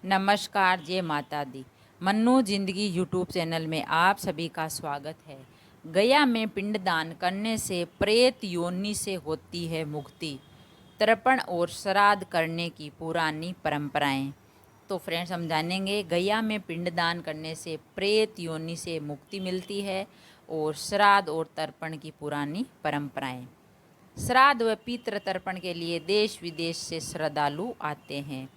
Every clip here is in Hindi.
नमस्कार, जय माता दी। मन्नू जिंदगी यूट्यूब चैनल में आप सभी का स्वागत है। गया में पिंडदान करने से प्रेत योनि से होती है मुक्ति। तर्पण और श्राद्ध करने की पुरानी परंपराएं। तो फ्रेंड्स, हम जानेंगे गया में पिंडदान करने से प्रेत योनि से मुक्ति मिलती है और श्राद्ध और तर्पण की पुरानी परंपराएं। श्राद्ध व पितृ तर्पण के लिए देश विदेश से श्रद्धालु आते हैं।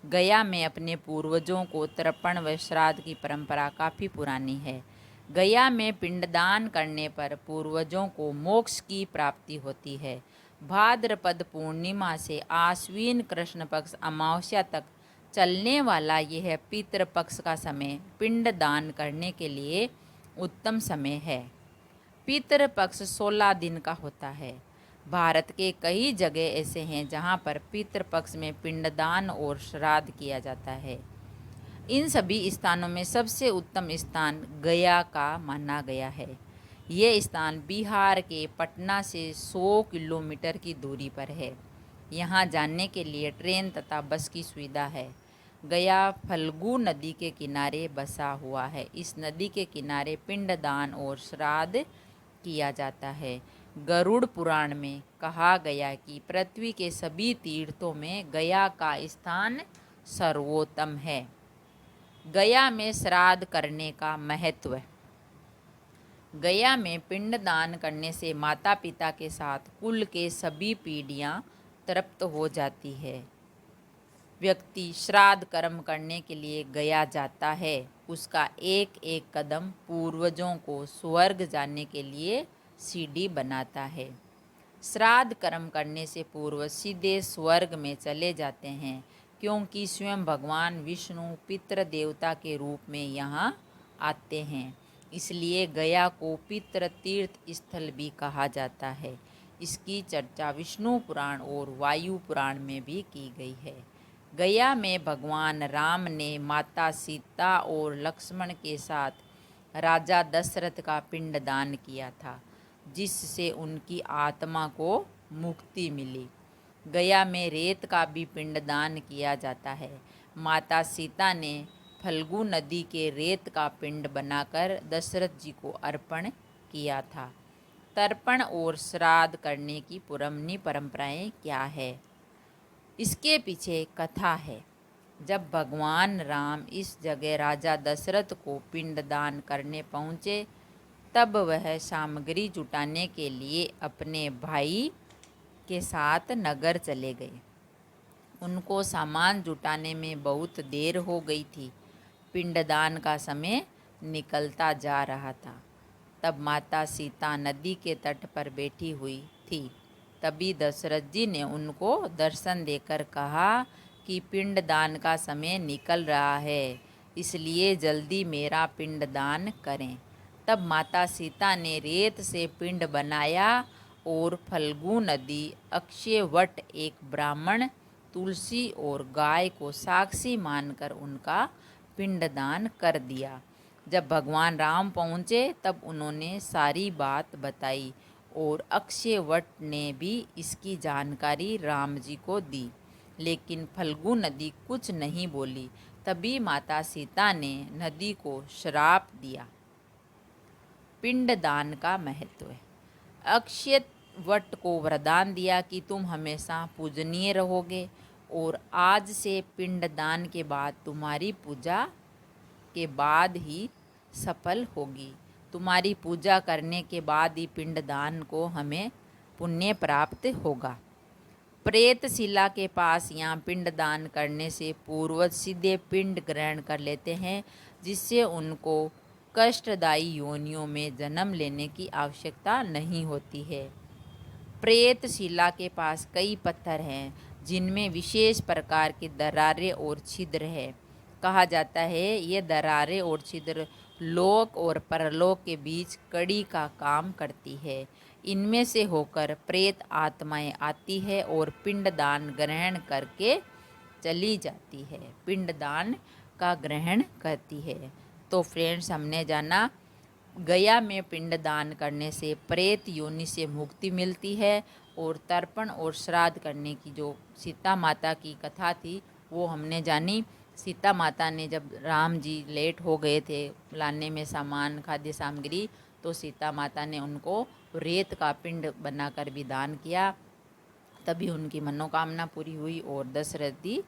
गया में अपने पूर्वजों को तर्पण व श्राद्ध की परंपरा काफ़ी पुरानी है। गया में पिंडदान करने पर पूर्वजों को मोक्ष की प्राप्ति होती है। भाद्रपद पूर्णिमा से आश्विन कृष्ण पक्ष अमावस्या तक चलने वाला यह पितृपक्ष का समय पिंडदान करने के लिए उत्तम समय है। पितृपक्ष 16 दिन का होता है। भारत के कई जगह ऐसे हैं जहां पर पितृपक्ष में पिंडदान और श्राद्ध किया जाता है। इन सभी स्थानों में सबसे उत्तम स्थान गया का माना गया है। ये स्थान बिहार के पटना से 100 किलोमीटर की दूरी पर है। यहाँ जाने के लिए ट्रेन तथा बस की सुविधा है। गया फल्गु नदी के किनारे बसा हुआ है। इस नदी के किनारे पिंडदान और श्राद्ध किया जाता है। गरुड़ पुराण में कहा गया कि पृथ्वी के सभी तीर्थों में गया का स्थान सर्वोत्तम है। गया में श्राद्ध करने का महत्व। गया में पिंडदान करने से माता पिता के साथ कुल के सभी पीढ़ियां तृप्त हो जाती है। व्यक्ति श्राद्ध कर्म करने के लिए गया जाता है। उसका एक एक कदम पूर्वजों को स्वर्ग जाने के लिए सीढ़ी बनाता है। श्राद्ध कर्म करने से पूर्व सीधे स्वर्ग में चले जाते हैं, क्योंकि स्वयं भगवान विष्णु पितृ देवता के रूप में यहाँ आते हैं। इसलिए गया को पितृ तीर्थ स्थल भी कहा जाता है। इसकी चर्चा विष्णु पुराण और वायु पुराण में भी की गई है। गया में भगवान राम ने माता सीता और लक्ष्मण के साथ राजा दशरथ का पिंडदान किया था, जिससे उनकी आत्मा को मुक्ति मिली। गया में रेत का भी पिंडदान किया जाता है। माता सीता ने फल्गु नदी के रेत का पिंड बनाकर दशरथ जी को अर्पण किया था। तर्पण और श्राद्ध करने की पुरानी परंपराएं क्या है? इसके पीछे कथा है। जब भगवान राम इस जगह राजा दशरथ को पिंडदान करने पहुँचे, तब वह सामग्री जुटाने के लिए अपने भाई के साथ नगर चले गए। उनको सामान जुटाने में बहुत देर हो गई थी। पिंडदान का समय निकलता जा रहा था। तब माता सीता नदी के तट पर बैठी हुई थी। तभी दशरथ जी ने उनको दर्शन देकर कहा कि पिंडदान का समय निकल रहा है, इसलिए जल्दी मेरा पिंडदान करें। तब माता सीता ने रेत से पिंड बनाया और फल्गु नदी, अक्षय वट, एक ब्राह्मण, तुलसी और गाय को साक्षी मानकर उनका पिंडदान कर दिया। जब भगवान राम पहुँचे तब उन्होंने सारी बात बताई और अक्षय वट ने भी इसकी जानकारी राम जी को दी, लेकिन फल्गु नदी कुछ नहीं बोली। तभी माता सीता ने नदी को श्राप दिया। पिंडदान का महत्व है। अक्षय वट को वरदान दिया कि तुम हमेशा पूजनीय रहोगे और आज से पिंडदान के बाद तुम्हारी पूजा के बाद ही सफल होगी। तुम्हारी पूजा करने के बाद ही पिंडदान को हमें पुण्य प्राप्त होगा। प्रेतशिला के पास यहाँ पिंडदान करने से पूर्वज सीधे पिंड ग्रहण कर लेते हैं, जिससे उनको कष्टदायी योनियों में जन्म लेने की आवश्यकता नहीं होती है। प्रेतशिला के पास कई पत्थर हैं, जिनमें विशेष प्रकार के दरारें और छिद्र है। कहा जाता है ये दरारें और छिद्र लोक और परलोक के बीच कड़ी का काम करती है। इनमें से होकर प्रेत आत्माएं आती है और पिंडदान ग्रहण करके चली जाती है, पिंडदान का ग्रहण करती है। तो फ्रेंड्स, हमने जाना गया में पिंडदान करने से प्रेत योनि से मुक्ति मिलती है और तर्पण और श्राद्ध करने की जो सीता माता की कथा थी वो हमने जानी। सीता माता ने जब राम जी लेट हो गए थे लाने में सामान खाद्य सामग्री, तो सीता माता ने उनको रेत का पिंड बनाकर भी दान किया। तभी उनकी मनोकामना पूरी हुई और दशरथ जी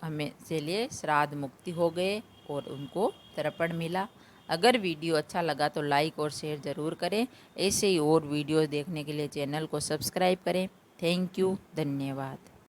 हमें से लिए श्राद्ध मुक्ति हो गए और उनको तर्पण मिला। अगर वीडियो अच्छा लगा तो लाइक और शेयर ज़रूर करें। ऐसे ही और वीडियो देखने के लिए चैनल को सब्सक्राइब करें। थैंक यू, धन्यवाद।